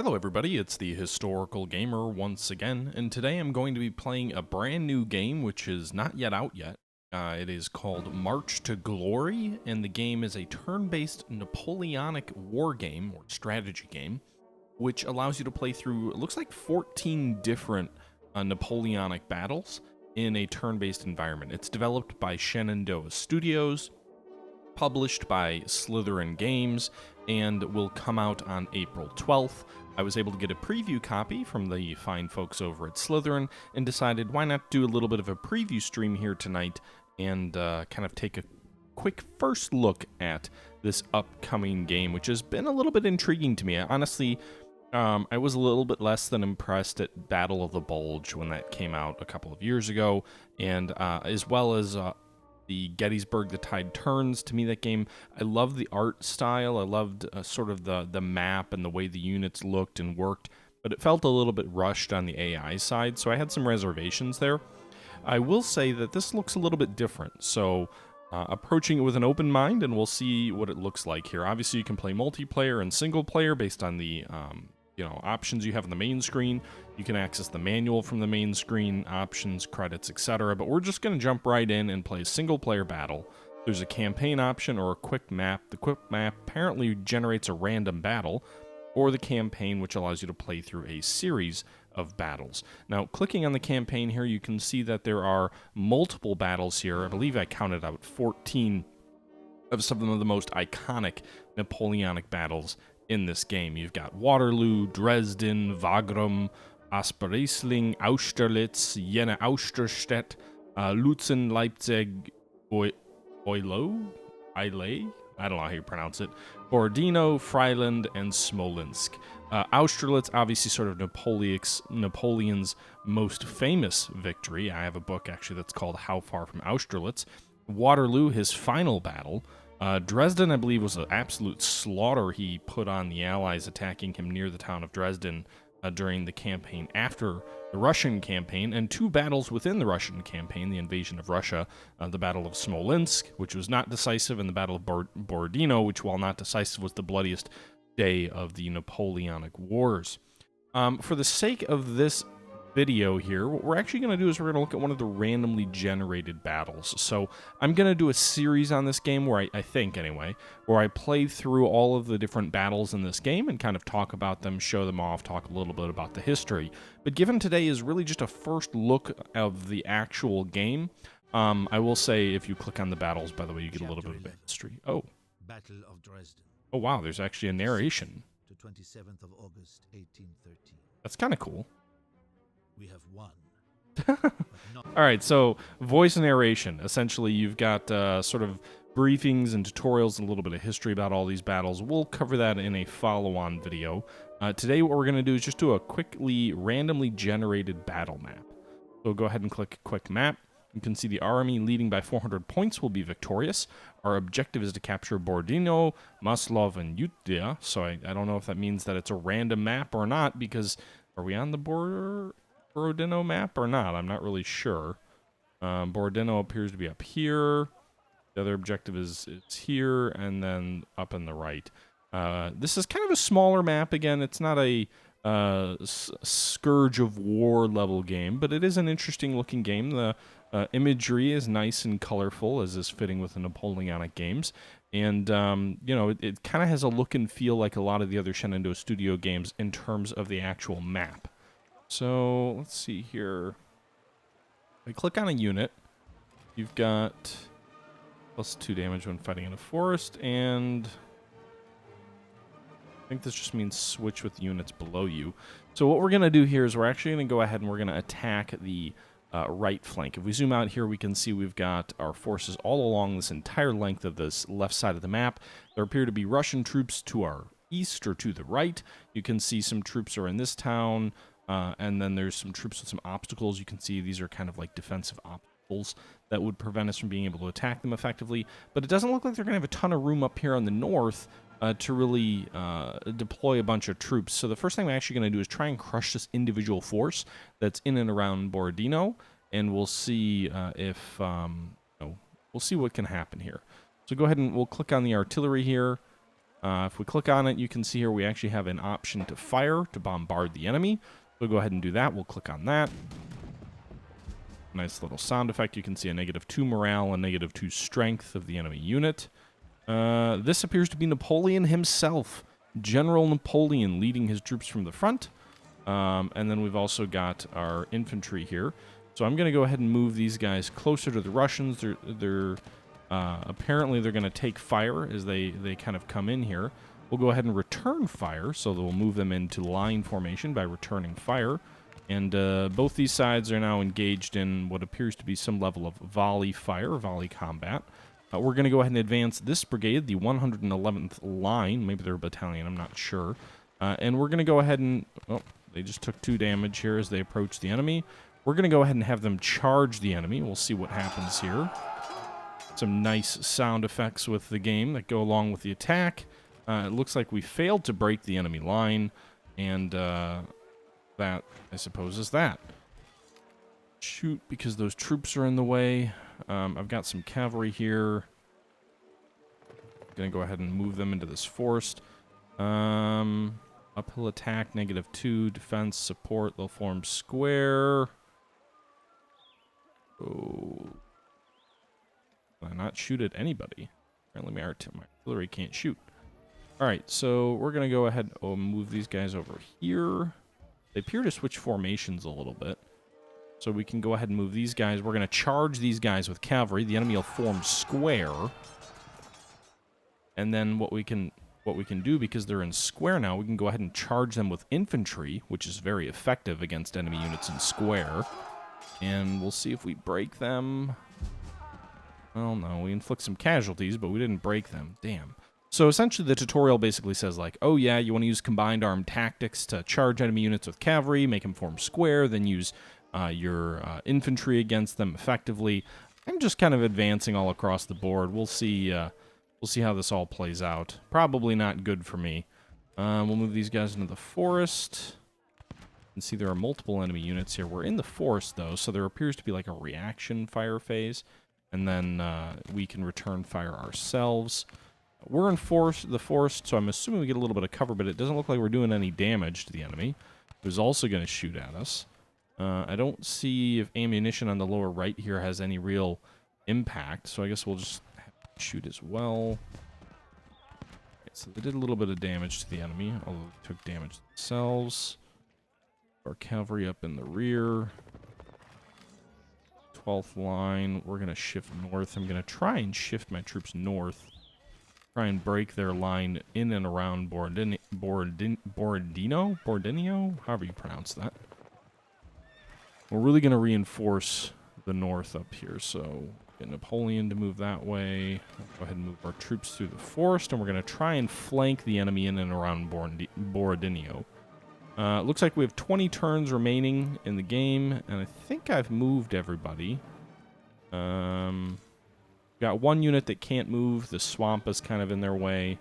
Hello everybody, it's the Historical Gamer once again, and today I'm going to be playing a brand new game which is not yet out yet. It is called March to Glory, and the game is a turn-based Napoleonic war game, or strategy game, which allows you to play through, it looks like 14 different Napoleonic battles in a turn-based environment. It's developed by Shenandoah Studios, published by Slitherine Games, and will come out on April 12th. I was able to get a preview copy from the fine folks over at Slitherine and decided why not do a little bit of a preview stream here tonight and kind of take a quick first look at this upcoming game, which has been a little bit intriguing to me. Honestly, I was a little bit less than impressed at Battle of the Bulge when that came out a couple of years ago, and as well as the Gettysburg, The Tide Turns. To me, that game, I loved the art style. I loved sort of the map and the way the units looked and worked, but it felt a little bit rushed on the AI side, so I had some reservations there. I will say that this looks a little bit different, so approaching it with an open mind, and we'll see what it looks like here. Obviously, you can play multiplayer and single player based on the options you have on the main screen. You can access the manual from the main screen, options, credits, etc. But we're just going to jump right in and play a single player battle. There's a campaign option or a quick map. The quick map apparently generates a random battle, or the campaign, which allows you to play through a series of battles. Now, clicking on the campaign here, you can see that there are multiple battles here. I believe I counted out 14 of some of the most iconic Napoleonic battles in this game. You've got Waterloo, Dresden, Wagram, Asperriesling, Austerlitz, Jena Austerstedt, Lutzen, Leipzig, Eylau? I don't know how you pronounce it, Borodino, Freiland, and Smolensk. Austerlitz, obviously sort of Napoleon's most famous victory. I have a book actually that's called How Far from Austerlitz. Waterloo, his final battle. Dresden, I believe, was an absolute slaughter he put on the Allies attacking him near the town of Dresden during the campaign after the Russian campaign, and two battles within the Russian campaign, the invasion of Russia, the Battle of Smolensk, which was not decisive, and the Battle of Borodino, which, while not decisive, was the bloodiest day of the Napoleonic Wars. For the sake of this video here, what we're actually going to do is we're going to look at one of the randomly generated battles. So I'm going to do a series on this game where I think anyway, where I play through all of the different battles in this game and kind of talk about them, show them off, talk a little bit about the history. But given today is really just a first look of the actual game, I will say if you click on the battles, by the way, you get a little bit of history. Oh. Battle of Dresden. Oh wow, there's actually a narration. To 27th of August, 1813. That's kind of cool. We have won. All right, so voice narration. Essentially, you've got sort of briefings and tutorials and a little bit of history about all these battles. We'll cover that in a follow-on video. Today, what we're going to do is just do a quickly, randomly generated battle map. So go ahead and click Quick Map. You can see the army leading by 400 points will be victorious. Our objective is to capture Borodino, Maslov, and Utdia. So I don't know if that means that it's a random map or not, because are we on the Borodino map or not? I'm not really sure. Borodino appears to be up here. The other objective is here, and then up in the right. This is kind of a smaller map. Again, it's not a Scourge of War level game, but it is an interesting looking game. The imagery is nice and colorful, as is fitting with the Napoleonic games. And, it kind of has a look and feel like a lot of the other Shenandoah Studio games in terms of the actual map. So, let's see here. I click on a unit. You've got +2 damage when fighting in a forest, and I think this just means switch with units below you. So what we're going to do here is we're actually going to go ahead and we're going to attack the right flank. If we zoom out here, we can see we've got our forces all along this entire length of this left side of the map. There appear to be Russian troops to our east or to the right. You can see some troops are in this town. And then there's some troops with some obstacles. You can see these are kind of like defensive obstacles that would prevent us from being able to attack them effectively. But it doesn't look like they're going to have a ton of room up here on the north to really deploy a bunch of troops. So the first thing we're actually going to do is try and crush this individual force that's in and around Borodino, and we'll see we'll see what can happen here. So go ahead and we'll click on the artillery here. If we click on it, you can see here we actually have an option to fire, to bombard the enemy. We'll go ahead and do that. We'll click on that. Nice little sound effect. You can see a -2 morale and -2 strength of the enemy unit. This appears to be Napoleon himself. General Napoleon leading his troops from the front. And then we've also got our infantry here. So I'm going to go ahead and move these guys closer to the Russians. Apparently they're going to take fire as they kind of come in here. We'll go ahead and return fire, so we'll move them into line formation by returning fire. And both these sides are now engaged in what appears to be some level of volley fire, volley combat. We're going to go ahead and advance this brigade, the 111th line. Maybe they're a battalion, I'm not sure. And we're going to go ahead and... Oh, they just took 2 damage here as they approach the enemy. We're going to go ahead and have them charge the enemy. We'll see what happens here. Some nice sound effects with the game that go along with the attack. It looks like we failed to break the enemy line, and that, I suppose, is that. Shoot, because those troops are in the way. I've got some cavalry here. Gonna go ahead and move them into this forest. Uphill attack, -2, defense, support, they'll form square. Oh. Can I not shoot at anybody? Apparently my artillery can't shoot. Alright, so we're going to go ahead and move these guys over here. They appear to switch formations a little bit. So we can go ahead and move these guys. We're going to charge these guys with cavalry. The enemy will form square. And then what we can do, because they're in square now, we can go ahead and charge them with infantry, which is very effective against enemy units in square. And we'll see if we break them. Well, no, we inflict some casualties, but we didn't break them. Damn. So essentially the tutorial basically says, like, oh yeah, you want to use combined armed tactics to charge enemy units with cavalry, make them form square, then use your infantry against them effectively. I'm just kind of advancing all across the board. We'll see how this all plays out. Probably not good for me. We'll move these guys into the forest. You can see there are multiple enemy units here. We're in the forest, though, so there appears to be like a reaction fire phase. And then we can return fire ourselves. We're in the forest, so I'm assuming we get a little bit of cover, but it doesn't look like we're doing any damage to the enemy, who's also going to shoot at us. I don't see if ammunition on the lower right here has any real impact, so I guess we'll just shoot as well. Okay, so they did a little bit of damage to the enemy, although they took damage themselves. Our cavalry up in the rear. 12th line. We're going to shift north. I'm going to try and shift my troops north. Try and break their line in and around Borodino? However you pronounce that. We're really going to reinforce the north up here, so get Napoleon to move that way. Go ahead and move our troops through the forest, and we're going to try and flank the enemy in and around Borodino. Looks like we have 20 turns remaining in the game, and I think I've moved everybody. Got one unit that can't move. The swamp is kind of in their way.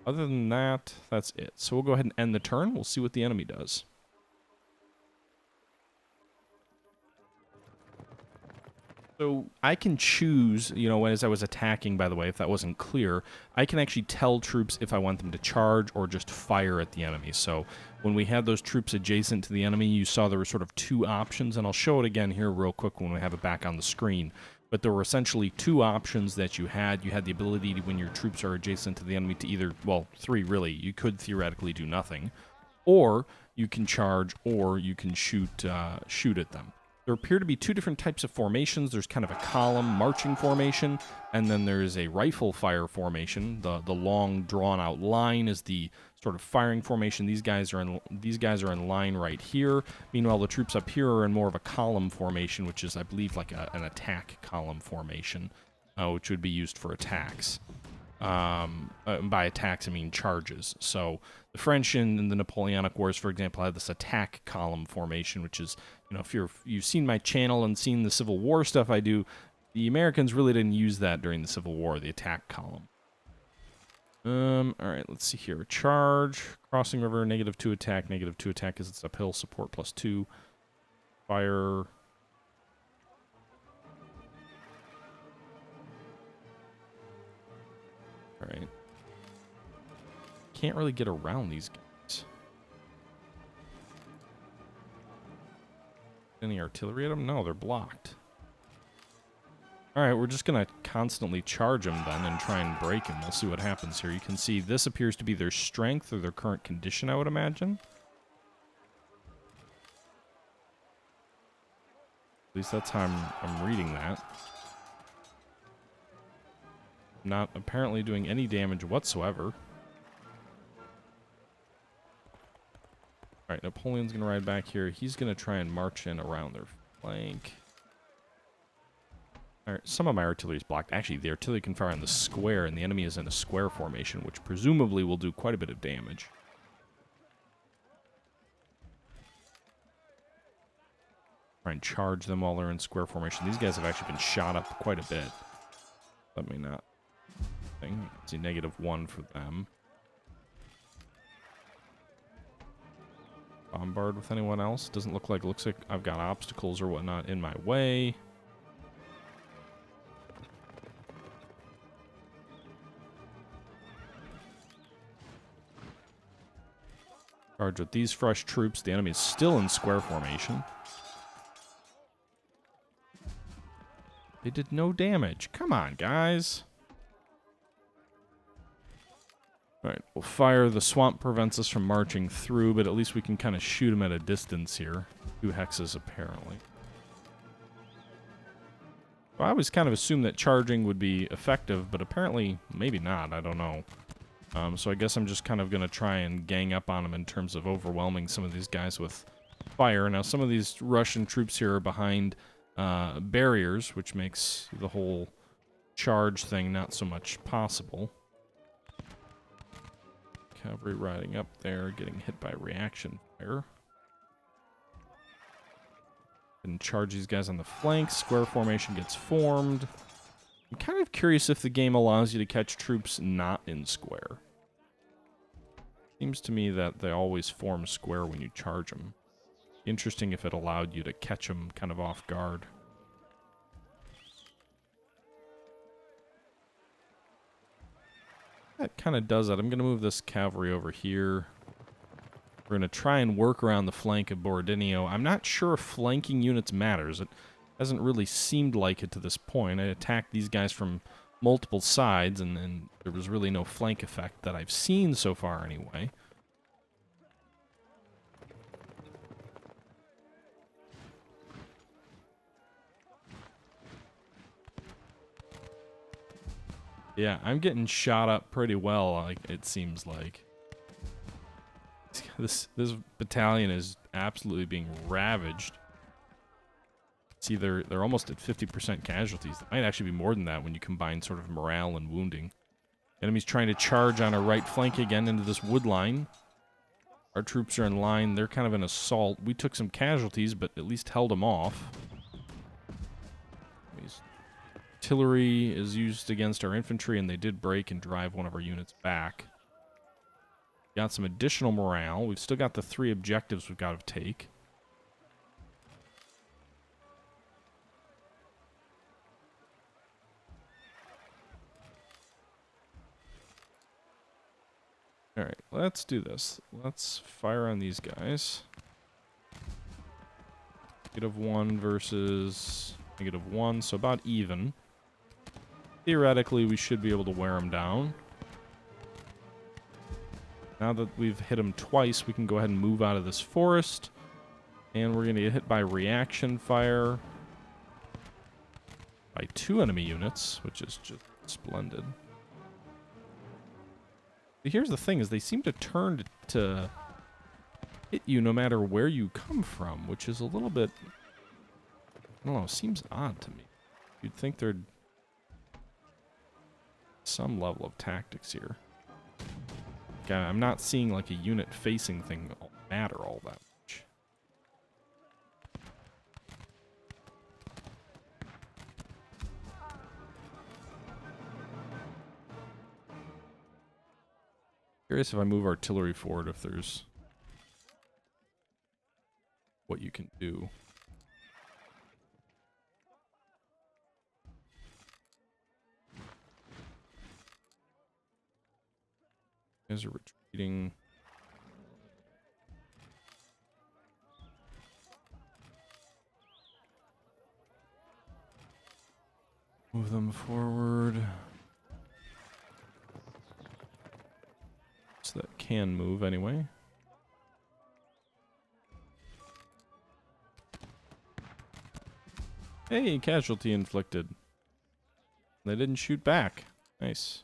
Other than that, that's it. So we'll go ahead and end the turn. We'll see what the enemy does. So I can choose, you know, as I was attacking, by the way, if that wasn't clear, I can actually tell troops if I want them to charge or just fire at the enemy. So when we had those troops adjacent to the enemy, you saw there were sort of 2 options, and I'll show it again here real quick when we have it back on the screen. But there were essentially 2 options that you had. You had the ability to, when your troops are adjacent to the enemy, to either, well, 3 really. You could theoretically do nothing. Or you can charge, or you can shoot at them. There appear to be 2 different types of formations. There's kind of a column marching formation, and then there's a rifle fire formation. The long drawn out line is the sort of firing formation. These guys are in line right here. Meanwhile, the troops up here are in more of a column formation, which is, I believe, like an attack column formation, which would be used for attacks. By attacks, I mean charges. So the French in the Napoleonic Wars, for example, had this attack column formation, which is, you know, if you've seen my channel and seen the Civil War stuff I do, the Americans really didn't use that during the Civil War, the attack column. All right, let's see here. Charge, crossing river, -2 attack, -2 attack because it's uphill, support +2. Fire. All right. can't really get around these guys. Any artillery at them? No, they're blocked. Alright, we're just going to constantly charge them then and try and break them. We'll see what happens here. You can see this appears to be their strength or their current condition, I would imagine. At least that's how I'm reading that. Not apparently doing any damage whatsoever. Alright, Napoleon's going to ride back here. He's going to try and march in around their flank. Alright, some of my artillery is blocked. Actually, the artillery can fire on the square, and the enemy is in a square formation, which presumably will do quite a bit of damage. Try and charge them while they're in square formation. These guys have actually been shot up quite a bit. Let me not think. You can see -1 for them. Bombard with anyone else? Doesn't look like. Looks like I've got obstacles or whatnot in my way. Charge with these fresh troops. The enemy is still in square formation. They did no damage. Come on, guys. Alright, we'll fire. The swamp prevents us from marching through, but at least we can kind of shoot them at a distance here. 2 hexes, apparently. Well, I always kind of assumed that charging would be effective, but apparently maybe not. I don't know. So I guess I'm just kind of going to try and gang up on them in terms of overwhelming some of these guys with fire. Now, some of these Russian troops here are behind barriers, which makes the whole charge thing not so much possible. Cavalry riding up there, getting hit by reaction fire. And charge these guys on the flanks. Square formation gets formed. I'm kind of curious if the game allows you to catch troops not in square. Seems to me that they always form square when you charge them. Interesting if it allowed you to catch them kind of off guard. That kind of does that. I'm going to move this cavalry over here. We're going to try and work around the flank of Borodino. I'm not sure if flanking units matters. It hasn't really seemed like it to this point. I attacked these guys from multiple sides, and there was really no flank effect that I've seen so far anyway. Yeah, I'm getting shot up pretty well, like it seems like. This battalion is absolutely being ravaged. See, they're almost at 50% casualties. It might actually be more than that when you combine sort of morale and wounding. Enemy's trying to charge on our right flank again into this wood line. Our troops are in line. They're kind of an assault. We took some casualties, but at least held them off. Artillery is used against our infantry, and they did break and drive one of our units back. Got some additional morale. We've still got the 3 objectives we've got to take. Alright, let's do this. Let's fire on these guys. -1 versus -1, so about even. Theoretically, we should be able to wear them down. Now that we've hit them twice, we can go ahead and move out of this forest. And we're going to get hit by reaction fire by 2 enemy units, which is just splendid. But here's the thing, is they seem to turn to hit you no matter where you come from, which is a little bit, I don't know, seems odd to me. You'd think there'd some level of tactics here. Okay, I'm not seeing like a unit facing thing matter all that much. Curious if I move artillery forward, if there's what you can do. You guys are Eating. Move them forward. So that can move anyway. Hey, casualty inflicted. They didn't shoot back. Nice.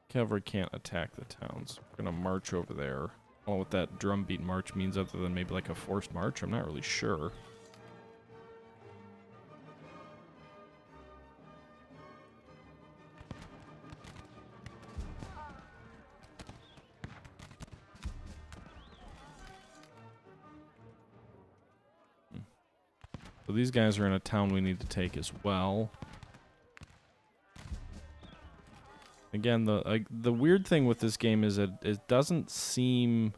Cavalry can't attack the towns. We're gonna march over there. I don't know what that drumbeat march means other than maybe like a forced march. I'm not really sure. So these guys are in a town we need to take as well. Again, the weird thing with this game is that it doesn't seem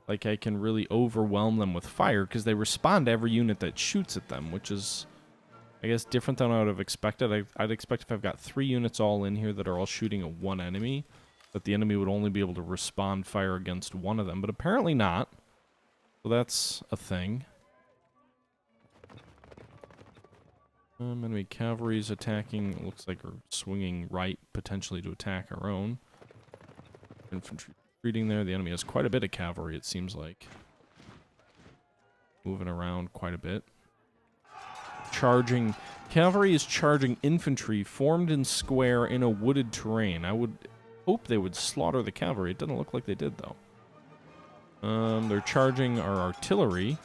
like I can really overwhelm them with fire because they respond to every unit that shoots at them, which is, I guess, different than I would have expected. I'd expect if I've got 3 units all in here that are all shooting at one enemy, that the enemy would only be able to respond fire against one of them, but apparently not. So that's a thing. Enemy cavalry's attacking. It looks like we're swinging right, potentially to attack our own. Infantry retreating there. The enemy has quite a bit of cavalry, it seems like. Moving around quite a bit. Charging. Cavalry is charging infantry formed in square in a wooded terrain. I would hope they would slaughter the cavalry. It doesn't look like they did, though. They're charging our artillery.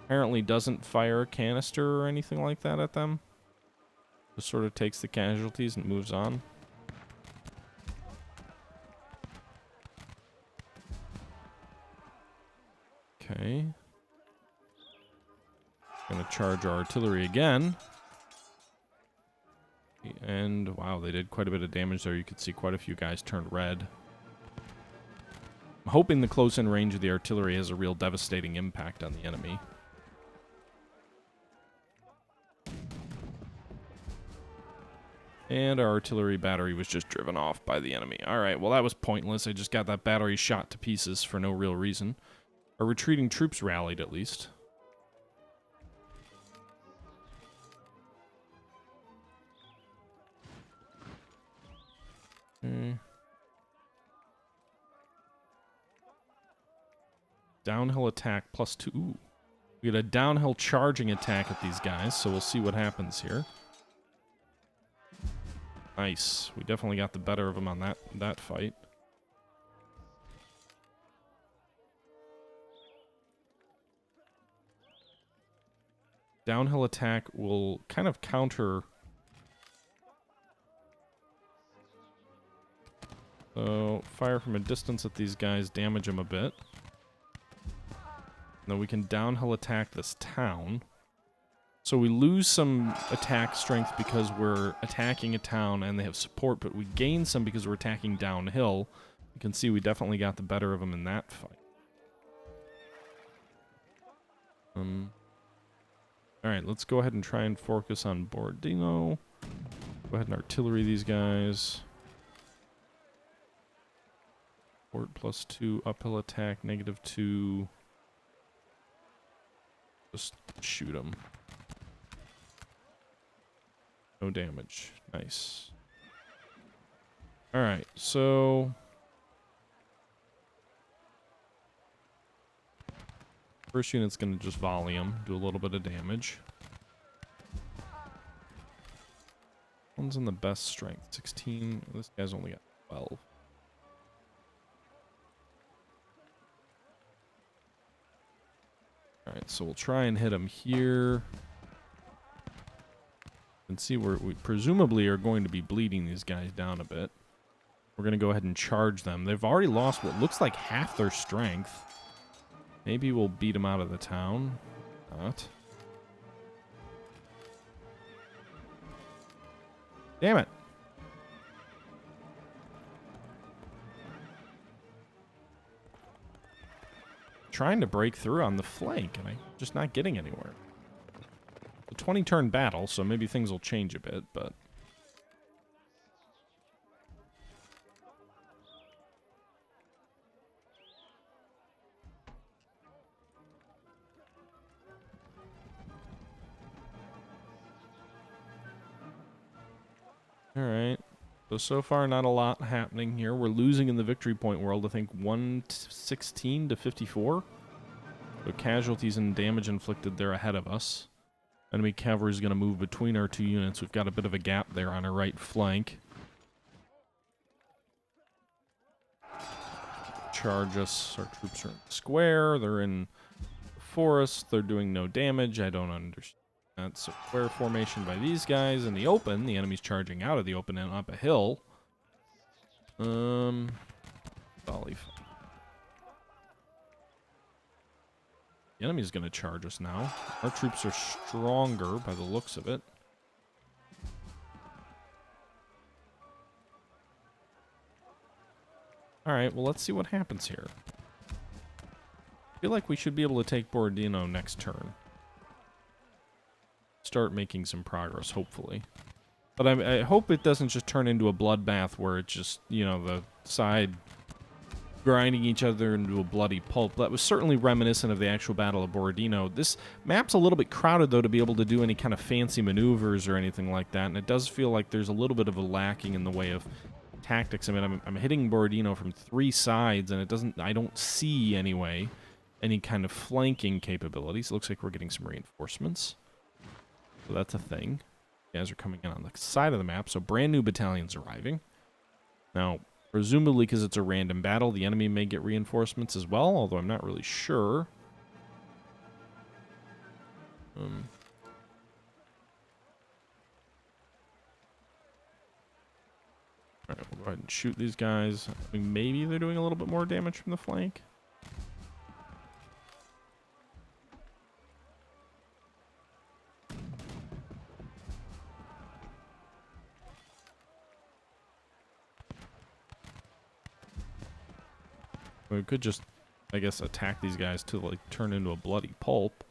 Apparently doesn't fire a canister or anything like that at them. Just sort of takes the casualties and moves on. Okay. Gonna charge our artillery again. And wow, they did quite a bit of damage there. You could see quite a few guys turned red. I'm hoping the close-in range of the artillery has a real devastating impact on the enemy. And our artillery battery was just driven off by the enemy. Alright, well that was pointless. I just got that battery shot to pieces for no real reason. Our retreating troops rallied, at least. Okay. Downhill attack +2. Ooh. We get a downhill charging attack at these guys, so we'll see what happens here. Nice. We definitely got the better of them on that fight. Downhill attack will kind of counter. So, fire from a distance at these guys, damage them a bit. Then we can downhill attack this town. So we lose some attack strength because we're attacking a town and they have support, but we gain some because we're attacking downhill. You can see we definitely got the better of them in that fight. Alright, let's go ahead and try and focus on Borodino. Go ahead and artillery these guys. Support +2, uphill attack, -2. Just shoot them. No damage. Nice. Alright, so first unit's going to just volley them, do a little bit of damage. One's in the best strength, 16. This guy's only got 12. Alright, so we'll try and hit him here. And see where we presumably are going to be bleeding these guys down a bit. We're going to go ahead and charge them. They've already lost what looks like half their strength. Maybe we'll beat them out of the town. Not. Damn it. Trying to break through on the flank, and I'm just not getting anywhere. a 20-turn battle, so maybe things will change a bit, but... Alright. So far not a lot happening here. We're losing in the victory point world, I think 116 to 54. So casualties and damage inflicted, they're ahead of us. Enemy cavalry is going to move between our two units. We've got a bit of a gap there on our right flank. Charge us. Our troops are in the square. They're in the forest. They're doing no damage. I don't understand. That's a square formation by these guys in the open. The enemy's charging out of the open and up a hill. Volley. The enemy's going to charge us now. Our troops are stronger by the looks of it. Alright, well, let's see what happens here. I feel like we should be able to take Borodino next turn. Start making some progress, hopefully. But I hope it doesn't just turn into a bloodbath where it's just, you know, the side grinding each other into a bloody pulp. That was certainly reminiscent of the actual Battle of Borodino. This map's a little bit crowded, though, to be able to do any kind of fancy maneuvers or anything like that, and it does feel like there's a little bit of a lacking in the way of tactics. I mean, I'm hitting Borodino from 3 sides, and I don't see, anyway, any kind of flanking capabilities. It looks like we're getting some reinforcements. So that's a thing. You guys are coming in on the side of the map, so brand new battalions arriving. Now, presumably because it's a random battle, the enemy may get reinforcements as well, although I'm not really sure. Alright, we'll go ahead and shoot these guys. I mean, maybe they're doing a little bit more damage from the flank. We could just, I guess, attack these guys to, like, turn into a bloody pulp.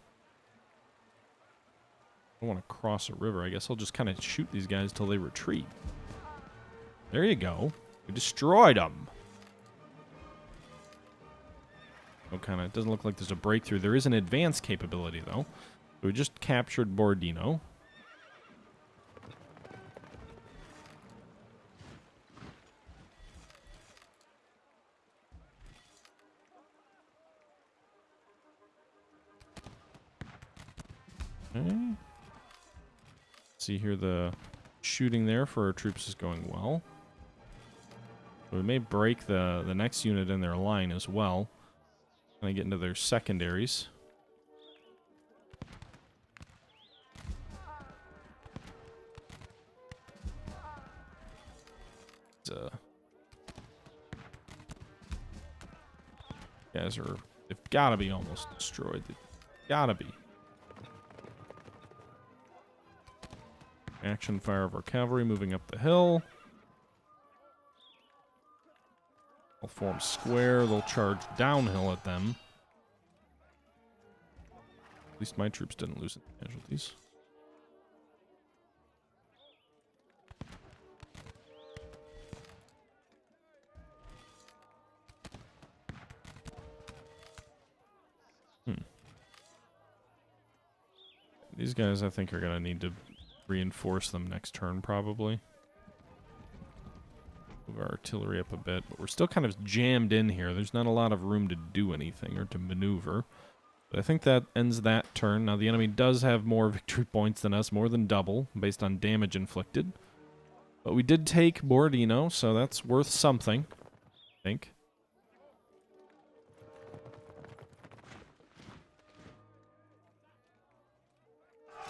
I don't want to cross a river. I guess I'll just kind of shoot these guys till they retreat. There you go. We destroyed them. Oh, kind of. It doesn't look like there's a breakthrough. There is an advanced capability, though. So we just captured Borodino. Okay. See here, the shooting there for our troops is going well. So we may break the next unit in their line as well. Gonna get into their secondaries. Guys are, they've gotta be almost destroyed. They've gotta be. Action fire of our cavalry moving up the hill. They'll form square. They'll charge downhill at them. At least my troops didn't lose any casualties. These guys, I think, are going to need to reinforce them next turn, probably. Move our artillery up a bit, but we're still kind of jammed in here. There's not a lot of room to do anything or to maneuver. But I think that ends that turn. Now, the enemy does have more victory points than us, more than double, based on damage inflicted. But we did take Borodino, so that's worth something, I think.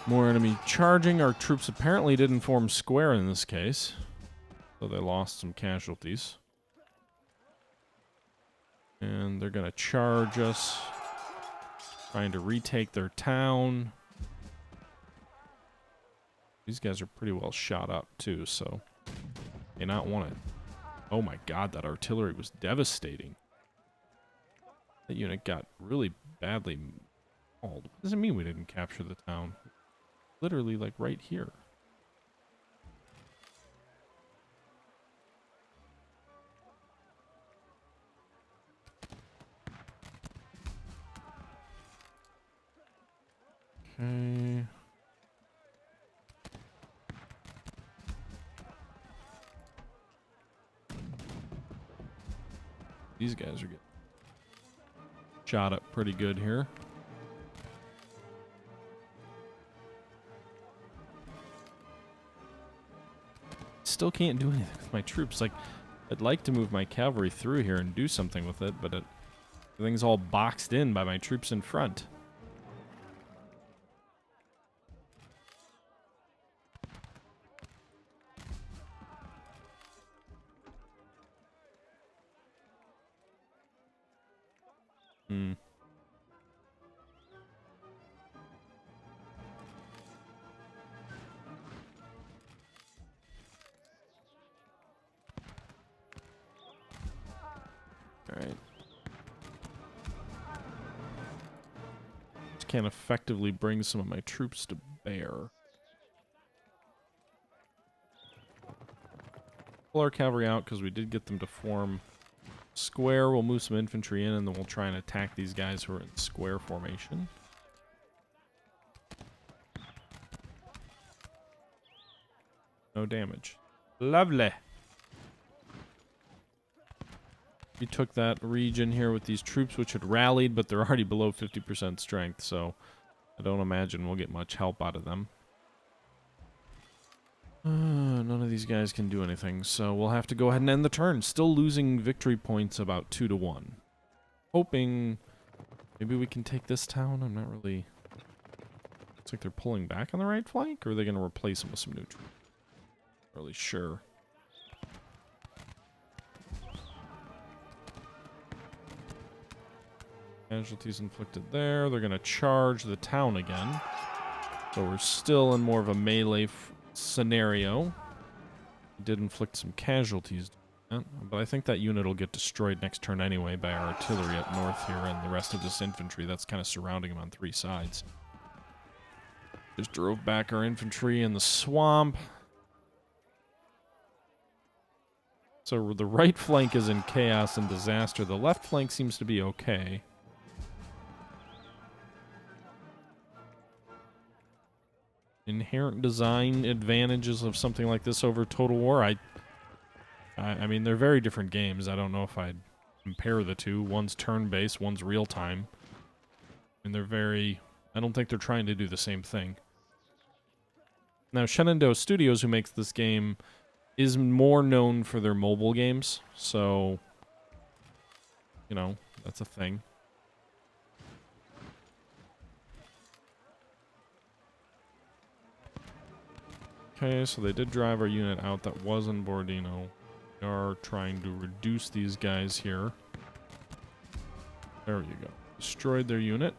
More enemy charging. Our troops apparently didn't form square in this case, so they lost some casualties. And they're going to charge us, trying to retake their town. These guys are pretty well shot up, too, so they not want it. Oh my god, that artillery was devastating. That unit got really badly mauled. What does it mean we didn't capture the town? literally like right here. Okay. These guys are getting shot up pretty good here. Still can't do anything with my troops. Like, I'd like to move my cavalry through here and do something with it, but everything's all boxed in by my troops in front. Alright. Just can't effectively bring some of my troops to bear. Pull our cavalry out because we did get them to form square. We'll move some infantry in and then we'll try and attack these guys who are in square formation. No damage. Lovely. We took that region here with these troops which had rallied, but they're already below 50% strength, so I don't imagine we'll get much help out of them. None of these guys can do anything, so we'll have to go ahead and end the turn. Still losing victory points about 2-1. Hoping maybe we can take this town. I'm not really... Looks like they're pulling back on the right flank, or are they going to replace them with some new troops? Not really sure. Casualties inflicted there. They're going to charge the town again. So we're still in more of a melee scenario. Did inflict some casualties, but I think that unit will get destroyed next turn anyway by our artillery up north here and the rest of this infantry that's kind of surrounding them on three sides. Just drove back our infantry in the swamp. So the right flank is in chaos and disaster. The left flank seems to be okay. Inherent design advantages of something like this over Total War. I mean, they're very different games. I don't know if I'd compare the two. One's turn-based, one's real-time. And they're very... I don't think they're trying to do the same thing. Now, Shenandoah Studios, who makes this game, is more known for their mobile games. So, you know, that's a thing. Okay, so they did drive our unit out that was in Borodino. We are trying to reduce these guys here. There you go. Destroyed their unit.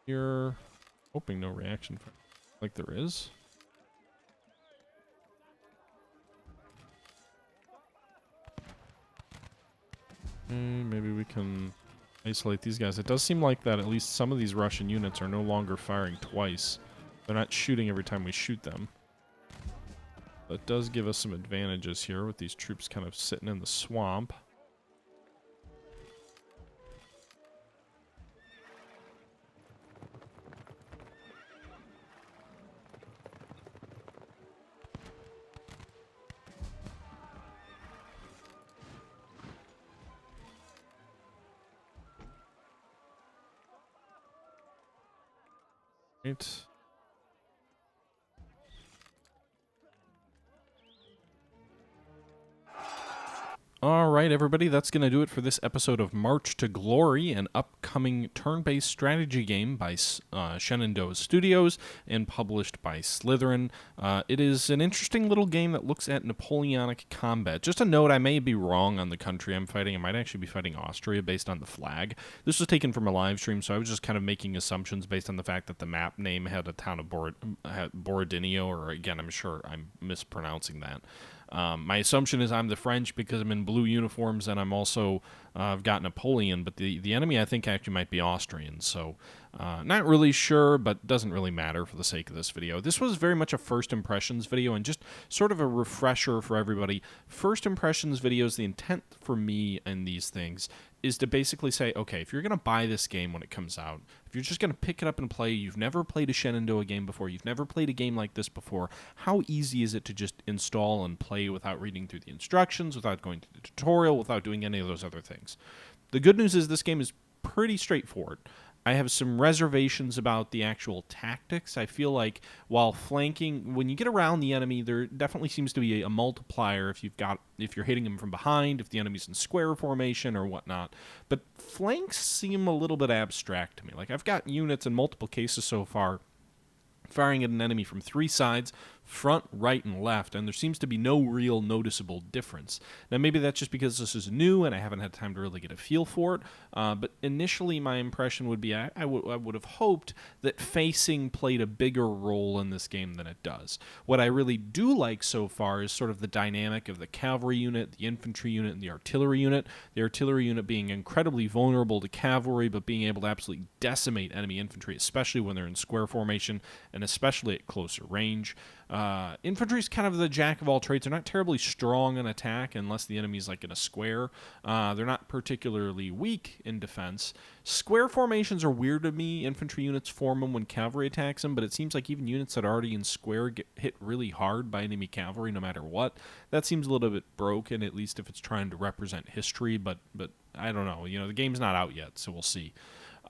Here, hoping no reaction like there is. Maybe we can isolate these guys. It does seem like that at least some of these Russian units are no longer firing twice. They're not shooting every time we shoot them. That does give us some advantages here with these troops kind of sitting in the swamp. Right. All right, everybody, that's going to do it for this episode of March to Glory, an upcoming turn-based strategy game by Shenandoah Studios and published by Slitherine. It is an interesting little game that looks at Napoleonic combat. Just a note, I may be wrong on the country I'm fighting. I might actually be fighting Austria based on the flag. This was taken from a live stream, so I was just kind of making assumptions based on the fact that the map name had a town of Borodino, or again, I'm sure I'm mispronouncing that. My assumption is I'm the French because I'm in blue uniforms, and I'm also I've got Napoleon, but the enemy I think actually might be Austrian, so not really sure, but doesn't really matter for the sake of this video. This was very much a first impressions video, and just sort of a refresher for everybody. First impressions videos, the intent for me in these things is to basically say, okay, if you're going to buy this game when it comes out, if you're just going to pick it up and play, you've never played a Shenandoah game before, you've never played a game like this before, how easy is it to just install and play without reading through the instructions, without going through the tutorial, without doing any of those other things? The good news is this game is pretty straightforward. I have some reservations about the actual tactics. I feel like while flanking, when you get around the enemy, there definitely seems to be a multiplier if you're hitting them from behind, if the enemy's in square formation or whatnot. But flanks seem a little bit abstract to me. Like, I've got units in multiple cases so far firing at an enemy from 3 sides, front, right, and left, and there seems to be no real noticeable difference. Now, maybe that's just because this is new and I haven't had time to really get a feel for it, but initially my impression would be I would have hoped that facing played a bigger role in this game than it does. What I really do like so far is sort of the dynamic of the cavalry unit, the infantry unit, and the artillery unit. The artillery unit being incredibly vulnerable to cavalry, but being able to absolutely decimate enemy infantry, especially when they're in square formation, and especially at closer range. Infantry is kind of the jack of all trades. They're not terribly strong in attack unless the enemy's like in a square. They're not particularly weak in defense. Square formations are weird to me. Infantry units form them when cavalry attacks them, but it seems like even units that are already in square get hit really hard by enemy cavalry no matter what. That seems a little bit broken, at least if it's trying to represent history, but I don't know. The game's not out yet, so we'll see.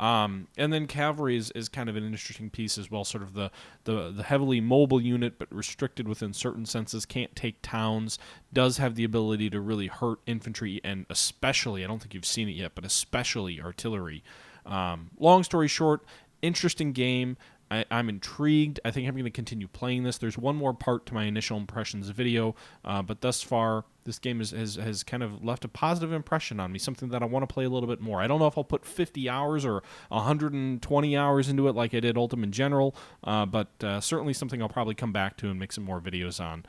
And then cavalry is kind of an interesting piece as well, sort of the heavily mobile unit, but restricted within certain senses, can't take towns, does have the ability to really hurt infantry, and especially, I don't think you've seen it yet, but especially artillery. Long story short, interesting game. I'm intrigued. I think I'm going to continue playing this. There's one more part to my initial impressions video, but thus far, this game has kind of left a positive impression on me, something that I want to play a little bit more. I don't know if I'll put 50 hours or 120 hours into it like I did Ultimate General, but certainly something I'll probably come back to and make some more videos on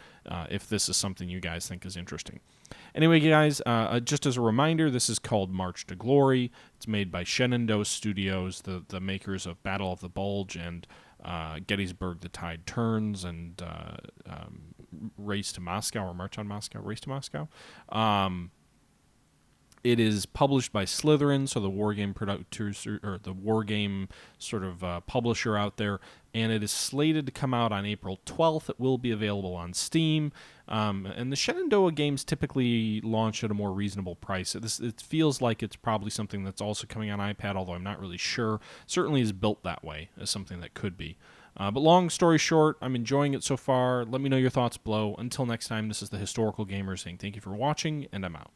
if this is something you guys think is interesting. Anyway, guys, just as a reminder, this is called March to Glory. It's made by Shenandoah Studios, the makers of Battle of the Bulge and Gettysburg, The Tide Turns, and Race to Moscow, or March on Moscow, Race to Moscow. It is published by Slitherine, so the Wargame producer, or the Wargame sort of publisher out there, and it is slated to come out on April 12th. It will be available on Steam, and the Shenandoah games typically launch at a more reasonable price. It feels like it's probably something that's also coming on iPad, although I'm not really sure. Certainly is built that way as something that could be. But long story short, I'm enjoying it so far. Let me know your thoughts below. Until next time, this is the Historical Gamer saying thank you for watching, and I'm out.